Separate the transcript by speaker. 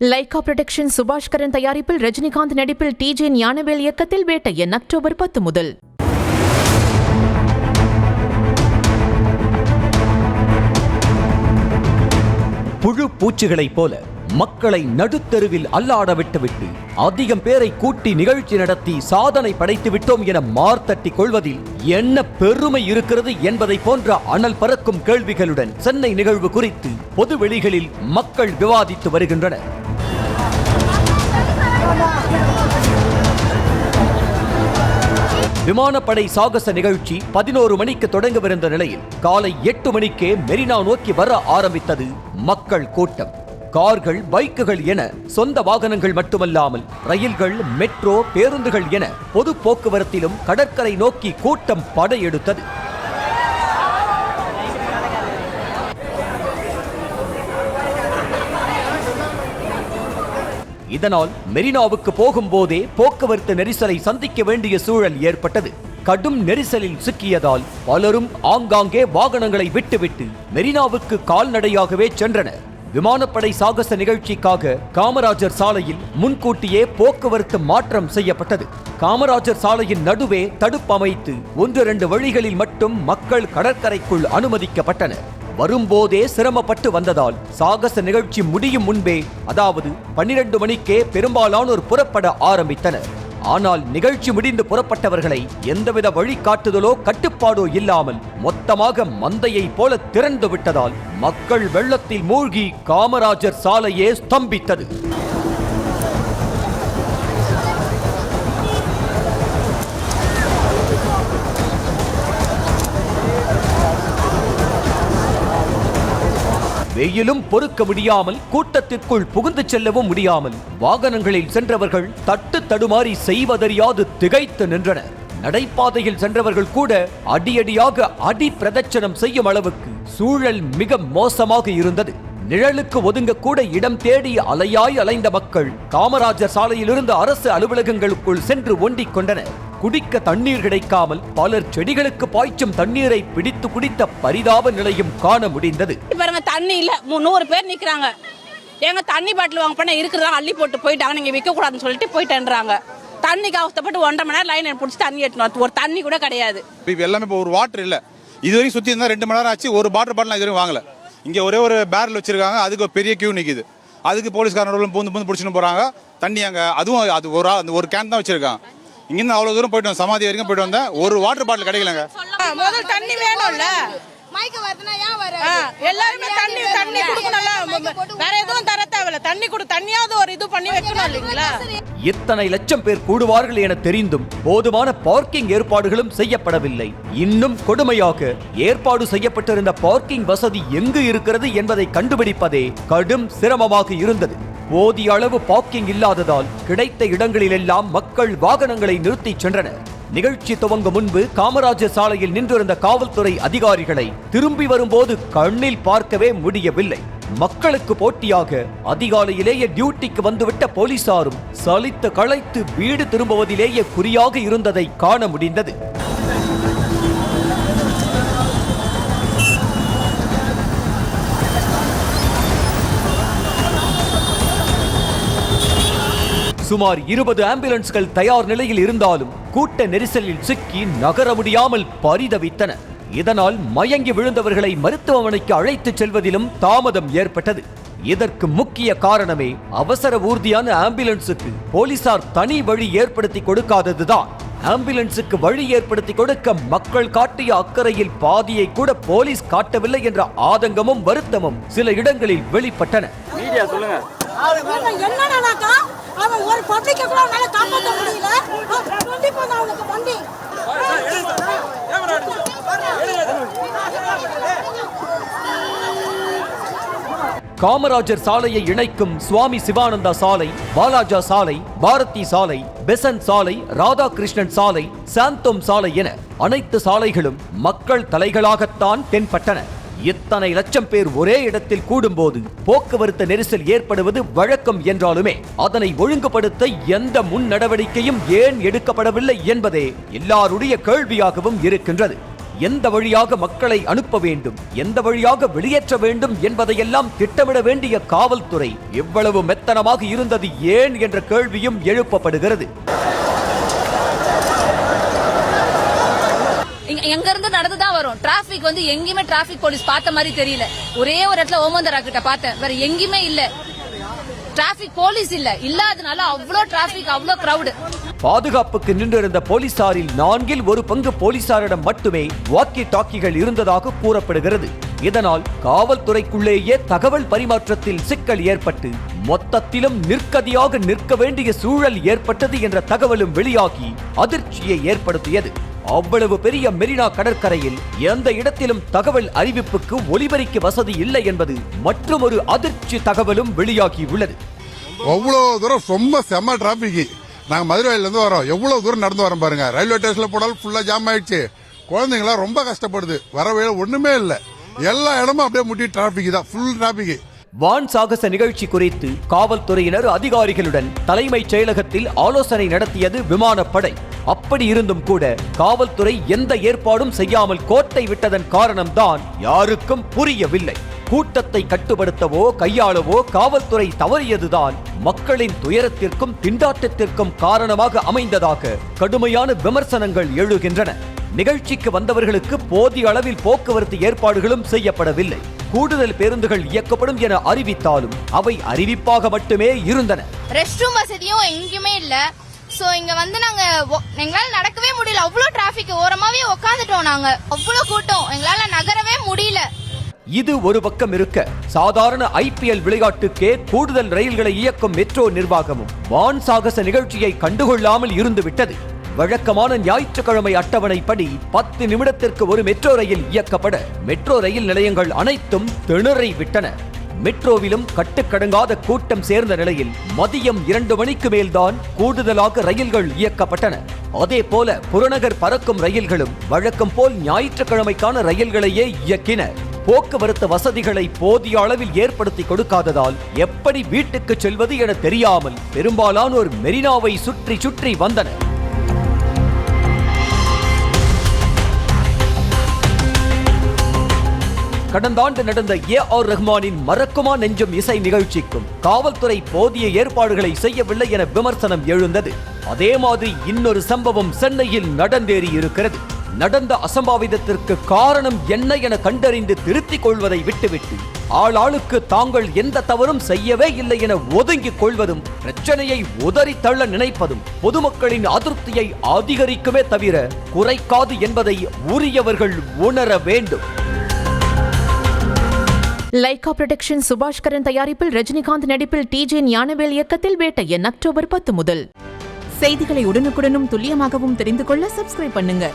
Speaker 1: Lyca production Subaskaran தயாரிப்பில் ரஜினிகாந்த் நடிப்பில் DJ Gnanavel இயக்கத்தில் வேட்டையன் அக்டோபர் 10 முதல்.
Speaker 2: புழு பூச்சிகளைப் போல மக்களை நடுத்தெருவில் அல்லாட விட்டுவிட்டு அதிகம் பேரை கூட்டி நிகழ்ச்சி நடத்தி சாதனை படைத்து விட்டோம் என மார்த்தட்டி கொள்வதில் என்ன பெருமை இருக்கிறது என்பதை போன்ற அனல் பறக்கும் கேள்விகளுடன் சென்னை நிகழ்வு குறித்து பொது வெளிகளில் மக்கள் விவாதித்து வருகின்றனர். விமானப்படை சாகச நிகழ்ச்சி 11 மணிக்கு தொடங்கவிருந்த நிலையில் காலை 8 மணிக்கே மெரினா நோக்கி வர ஆரம்பித்தது மக்கள் கூட்டம். கார்கள், பைக்குகள் என சொந்த வாகனங்கள் மட்டுமல்லாமல் ரயில்கள், மெட்ரோ, பேருந்துகள் என பொது போக்குவரத்திலும் கடற்கரை நோக்கி கூட்டம் படையெடுத்தது. இதனால் மெரினாவுக்கு போகும்போதே போக்குவரத்து நெரிசலை சந்திக்க வேண்டிய சூழல் ஏற்பட்டது. கடும் நெரிசலில் சிக்கியதால் பலரும் ஆங்காங்கே வாகனங்களை விட்டுவிட்டு மெரினாவுக்கு கால்நடையாகவே சென்றனர். விமானப்படை சாகச நிகழ்ச்சிக்காக காமராஜர் சாலையில் முன்கூட்டியே போக்குவரத்து மாற்றம் செய்யப்பட்டது. காமராஜர் சாலையின் நடுவே தடுப்பு அமைத்து 1-2 வழிகளில் மட்டும் மக்கள் கடற்கரைக்குள் அனுமதிக்கப்பட்டனர். வரும்போதே சிரமப்பட்டு வந்ததால் சாகச நிகழ்ச்சி முடியும் முன்பே, அதாவது 12 மணிக்கே பெரும்பாலானோர் புறப்பட ஆரம்பித்தனர். ஆனால் நிகழ்ச்சி முடிந்து புறப்பட்டவர்களை எந்தவித வழிகாட்டுதலோ கட்டுப்பாடோ இல்லாமல் மொத்தமாக மந்தையை போல திறந்து விட்டதால் மக்கள் வெள்ளத்தில் மூழ்கி காமராஜர் சாலையே ஸ்தம்பித்தது. வெயிலும் பொறுக்க முடியாமல் கூட்டத்திற்குள் புகுந்து செல்லவும் முடியாமல் வாகனங்களில் சென்றவர்கள் தட்டு தடுமாறி செய்வதறியாது திகைத்து நின்றனர். நடைபாதையில் சென்றவர்கள் கூட அடியடியாக அடி பிரதட்சணம் செய்யும் அளவுக்கு சூழல் மிக மோசமாக இருந்தது. நிழலுக்கு ஒதுங்க கூட இடம் தேடி அலையாய் அலைந்த மக்கள் காமராஜர் சாலையிலிருந்து அரசு அலுவலகங்களுக்குள் சென்று ஒண்டிக் கொண்டனர். குடிக்க தண்ணீர் கிடைக்காமல் பலர் செடிகளுக்கு பாய்ச்சும் தண்ணீரை பிடித்து குடித்த பரிதாப நிலையும் காண முடிந்தது.
Speaker 3: தண்ணி இல்ல, 100 பேர் நிக்கிறாங்க. எங்க தண்ணி பாட்டில் வாங்க பண்ண இருக்கிறதா அள்ளி போட்டு போயிட்டாங்க. நீங்க விற்க கூடாதுன்னு சொல்லிட்டு போயிட்டேன்றாங்க. தண்ணிக்கு அவஸ்தப்பட்டு 1.5 மணி நேரம் லைன் பிடிச்சி தண்ணி எடுத்துனோம். ஒரு தண்ணி கூட கிடையாது.
Speaker 4: எல்லாமே இப்போ ஒரு வாட்டர் இல்ல. இது வரைக்கும் சுத்தி இருந்தா 2 மணி நேரம் ஆச்சு. ஒரு வாட்டர் பாட்டில் இது வரைக்கும் வாங்கல. இங்க ஒரே ஒரு பேரல் வச்சிருக்காங்க. அதுக்கு பெரிய கியூ நிக்குது. அதுக்கு போலீஸ்காரங்க பூந்து பிடிச்சிட்டு போறாங்க. தண்ணி அங்க அதுவும் அது ஒரு கேன் தான் வச்சிருக்காங்க. இங்கிருந்து அவ்வளவு தூரம் போயிட்டு சமாதி வரைக்கும் போயிட்டு வந்தேன். ஒரு வாட்டர் பாட்டில் கிடைக்கலங்க.
Speaker 3: முதல் தண்ணி வேணும்ல. எல்லாருமே தண்ணி குடுக்கணும்ல. வேற எதுவும் தர தேவையில்ல. தண்ணி குடு, தண்ணியாவது ஒரு இது பண்ணி வைக்கணும் இல்லீங்களா?
Speaker 2: இத்தனை லட்சம் பேர் கூடுவார்கள் என தெரிந்தும் போதுமான பார்க்கிங் ஏற்பாடுகளும் செய்யப்படவில்லை. இன்னும் கொடுமையாக ஏற்பாடு செய்யப்பட்டிருந்த பார்க்கிங் வசதி எங்கு இருக்கிறது என்பதை கண்டுபிடிப்பதே கடும் சிரமமாக இருந்தது. போதிய அளவு பார்க்கிங் இல்லாததால் கிடைத்த இடங்களிலெல்லாம் மக்கள் வாகனங்களை நிறுத்தி சென்றனர். நிகழ்ச்சி துவங்கும் முன்பு காமராஜர் சாலையில் நின்றிருந்த காவல்துறை அதிகாரிகளை திரும்பி வரும்போது கண்ணில் பார்க்கவே முடியவில்லை. மக்களுக்கு போட்டியாக அதிகாலையிலேயே டியூட்டிக்கு வந்துவிட்ட போலீசாரும் சலித்து களைத்து வீடு திரும்புவதிலேயே குறியாக இருந்ததை காண முடிந்தது. சுமார் 20 ஆம்புலன்ஸ்கள் தயார் நிலையில் இருந்தாலும் கூட்ட நெரிசலில் சிக்கி நகர முடியாமல் பரிதவித்தன. இதனால் மயங்கி விழுந்தவர்களை மருத்துவமனைக்கு அழைத்துச் செல்வதிலும் தாமதம் ஏற்பட்டது. இதற்கு முக்கிய காரணமே அவசர ஊர்தியான ஆம்புலன்ஸுக்கு போலீசார் தனி வழி ஏற்படுத்தி கொடுக்காததுதான். ஆம்புலன்ஸுக்கு வழி ஏற்படுத்தி கொடுக்க மக்கள் காட்டிய அக்கறையில் பாதியை கூட போலீஸ் காட்டவில்லை என்ற ஆதங்கமும் வருத்தமும் சில இடங்களில் வெளிப்பட்டன.
Speaker 5: அவன் ஒரு பப்ளிக்க கூட அவனால காப்பாற்ற முடியல. அவனுக்கு வண்டி
Speaker 2: காமராஜர் சாலையை இணைக்கும் சுவாமி சிவானந்தா சாலை, பாலாஜா சாலை, பாரதி சாலை, பெசன்ட் சாலை, ராதாகிருஷ்ணன் சாலை, சாந்தோம் சாலை என அனைத்து சாலைகளும் மக்கள் தலைகளாகத்தான் தென்பட்டன. இத்தனை லட்சம் பேர் ஒரே இடத்தில் கூடும்போது போக்குவரத்து நெரிசல் ஏற்படுவது வழக்கம் என்றாலுமே அதனை ஒழுங்குபடுத்த எந்த முன் நடவடிக்கையும் ஏன் எடுக்கப்படவில்லை என்பதே எல்லாருடைய கேள்வியாகவும் இருக்கின்றது. எந்த வழியாக மக்களை அனுப்ப வேண்டும், எந்த வழியாக வெளியேற்ற வேண்டும் என்பதையெல்லாம் திட்டமிட வேண்டிய காவல்துறை எவ்வளவு மெத்தனமாக இருந்தது ஏன் என்ற கேள்வியும் எழுப்பப்படுகிறது.
Speaker 6: எங்க இருந்து நடந்துதான் வரும். டிராபிக் வந்து எங்கேயுமே டிராபிக் போலீஸ் பார்த்த மாதிரி தெரியல. ஒரே ஒரு இடத்துல ஓமந்தரா கிட்ட பார்த்தேன், வேற எங்கேயுமே இல்ல. டிராபிக் போலீஸ் இல்லாதனால அவ்வளோ டிராபிக், அவ்வளோ கிரவுட்.
Speaker 2: பாதுகாப்புக்கு நின்றிருந்த போலீசாரில் 1/4 போலீசாரிடம் மட்டுமே வாக்கி டாக்கிகள் இருந்ததாக கூறப்படுகிறது. இதனால் காவல்துறைக்குள்ளேயே தகவல் பரிமாற்றத்தில் சிக்கல் ஏற்பட்டு மொத்தத்திலும் நிற்கதியாக நிற்க வேண்டிய சூழல் ஏற்பட்டது என்ற தகவலும் வெளியாகி அதிர்ச்சியை ஏற்படுத்தியது. அவ்வளவு பெரிய மெரினா கடற்கரையில் எந்த இடத்திலும் தகவல் அறிவிப்புக்கு ஒலிபரிக்க வசதி இல்லை என்பது மற்றொரு அதிர்ச்சி தகவலும் வெளியாகியுள்ளது.
Speaker 7: அவ்வளவு தூரம் ரொம்ப செம்ம டிராபிக். நாங்க மதுரையில இருந்து வரோம், எவ்வளவு தூரம் நடந்து வரோம் பாருங்க. ரயில்வே ஸ்டேஷன்ல போனாலும் ஃபுல்லா ஜாம் ஆயிடுச்சு. குழந்தைங்களாம் ரொம்ப கஷ்டப்படுது. வரவே ஒண்ணுமே இல்ல, எல்லா இடமும் அப்படியே முட்டி டிராபிக் தான், ஃபுல் டிராபிக்.
Speaker 2: வான் சாகச நிகழ்ச்சி குறித்து காவல்துறையினர் அதிகாரிகளுடன் தலைமைச் செயலகத்தில் ஆலோசனை நடத்தியது விமானப்படை. அப்படி இருந்தும் கூட காவல்துறை எந்த ஏற்பாடும் செய்யாமல் கோட்டை விட்டதன் காரணம்தான் யாருக்கும் புரியவில்லை. கூட்டத்தை கட்டுப்படுத்தவோ கையாளவோ காவல்துறை தவறியதுதான் மக்களின் துயரத்திற்கும் திண்டாட்டத்திற்கும் காரணமாக அமைந்ததாக கடுமையான விமர்சனங்கள் எழுகின்றன. நிகழ்ச்சிக்கு வந்தவர்களுக்கு போதிய அளவில் போக்குவரத்து ஏற்பாடுகளும் செய்யப்படவில்லை. கூடுதல் பேருந்துகள் இயக்கப்படும் என அறிவித்தாலும் அவை அறிவிப்பாக மட்டுமே இருந்தன.
Speaker 8: ரெஸ்ட் ரூம் வசதியும் எங்கேயுமே இல்ல. சோ இங்க வந்து எங்களால நடக்கவே முடியல. அவ்வளவு டிராபிக், ஓரமாவே உட்காந்துட்டோம் நாங்க. அவ்வளவு கூட்டம், எங்களால நகரவே முடியல.
Speaker 2: இது ஒரு பக்கம் இருக்க, சாதாரண IPL விளையாட்டுக்கே கூடுதல் ரயில்களை இயக்கும் மெட்ரோ நிர்வாகமும் வான் சாகச நிகழ்ச்சியை கண்டுகொள்ளாமல் இருந்துவிட்டது. வழக்கமான ஞாயிற்றுக்கிழமை அட்டவணைப்படி 10 நிமிடத்திற்கு ஒரு மெட்ரோ ரயில் இயக்கப்பட மெட்ரோ ரயில் நிலையங்கள் அனைத்தும் திணறி விட்டன. மெட்ரோவிலும் கட்டுக்கடங்காத கூட்டம் சேர்ந்த நிலையில் மதியம் 2 மணிக்கு மேல்தான் கூடுதலாக ரயில்கள் இயக்கப்பட்டன. அதே போல புறநகர் பறக்கும் ரயில்களும் வழக்கம் போல் ஞாயிற்றுக்கிழமைக்கான ரயில்களையே இயக்கின. போக்குவரத்து வசதிகளை போதிய அளவில் ஏற்படுத்தி கொடுக்காததால் எப்படி வீட்டுக்கு செல்வது என தெரியாமல் பெரும்பாலானோர் மெரினாவை சுற்றி சுற்றி வந்தனர். கடந்த ஆண்டு நடந்த AR ரஹ்மானின் மறக்குமா நெஞ்சம் இசை நிகழ்ச்சிக்கும் காவல்துறை போதிய ஏற்பாடுகளை செய்யவில்லை என விமர்சனம் எழுந்தது. அதே மாதிரி இன்னொரு சம்பவம் சென்னையில் நடந்தேறி இருக்கிறது. நடந்த அசம்பாவிதத்திற்கு காரணம் என்ன என கண்டறிந்து திருத்திக் கொள்வதை விட்டுவிட்டு ஆளாளுக்கு தாங்கள் எந்த தவறும் செய்யவே இல்லை என ஒதுங்கிக் கொள்வதும் பிரச்சனையை உதறி தள்ள நினைப்பதும் பொதுமக்களின் அதிருப்தியை அதிகரிக்குமே தவிர குறைக்காது என்பதை உரியவர்கள் உணர வேண்டும்.
Speaker 1: லைகா புரொடக்ஷன் சுபாஷ்கரன் தயாரிப்பில் ரஜினிகாந்த் நடிப்பில் TJ ஞானவேல் இயக்கத்தில் வேட்டையன் அக்டோபர் 10 முதல். செய்திகளை உடனுக்குடனும் துல்லியமாகவும் தெரிந்து கொள்ள சப்ஸ்கிரைப் பண்ணுங்க.